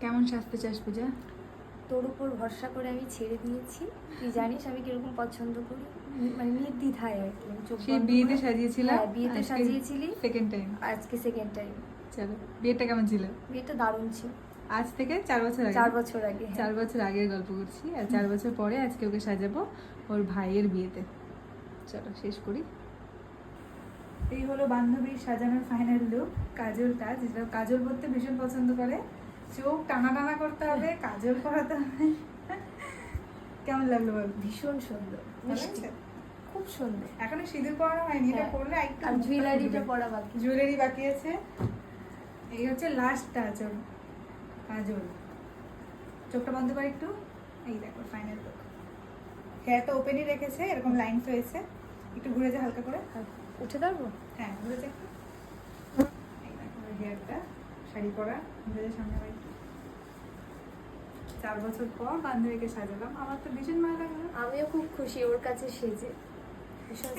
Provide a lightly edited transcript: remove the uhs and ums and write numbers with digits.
কেমন সাজতে চাস পূজা? তোর উপর ভরসা করে আমি ছেড়ে দিয়েছি। তুই জানিস আমি কিরকম পছন্দ করি, মানে নির্দ্বিধায় আর কি। আমি চোখ সেই বন্ধ বিয়েতে করে- সাজিয়েছিলাম। হ্যাঁ, বিয়েতে সাজিয়েছিলি। Second time. আজকে সেকেন্ড টাইম। চলো, বিয়েটা কেমন ছিল? বিয়েটা দারুণ ছিল। আজ থেকে 4 বছর আগে। 4 বছর আগে। 4 বছর আগের গল্প করছি, আর 4 বছর পরে আজকে ওকে সাজাবো ওর ভাইয়ের বিয়েতে। চলো শেষ করি। এই হলো বান্ধবীর সাজানোর ফাইনাল লুক। কাজলটা, যেটা কাজল করতে ভীষণ পছন্দ করে, চোখ টানা টানা করতে হবে, কাজল করাতে হবে। কেমন লাগলো বল? ভীষণ সুন্দর, ভালো মিষ্টি, লাগছে? খুব সুন্দর। এখনো সিঁদুর পরানো হয়নি, এটা হ্যাঁ। করলে একটু আর জুয়েলারিটা পরা বাকি। জুয়েলারি বাকি আছে। এই হচ্ছে লাস্ট টাচ ওর কাজল। চোখটা বন্ধ করে একটু। এই দেখো ফাইনাল লুক। হেয়ারটা ওপেনই রেখেছে, এরকম লাইন হয়েছে। একটু ঘুরে যা হালকা করে। আর উঠে দাঁড়বো। হ্যাঁ ঘুরে যা একটু। এই দেখো হেয়ারটা, শাড়ি পরা, ঘুরে যা সামনে আবার একটু। 4 বছর পর বান্ধবীকে সাজালাম, আমার তো ভীষণ ভালো লাগলো। আমিও খুব খুশি ওর কাছে সেজে, ভীষণ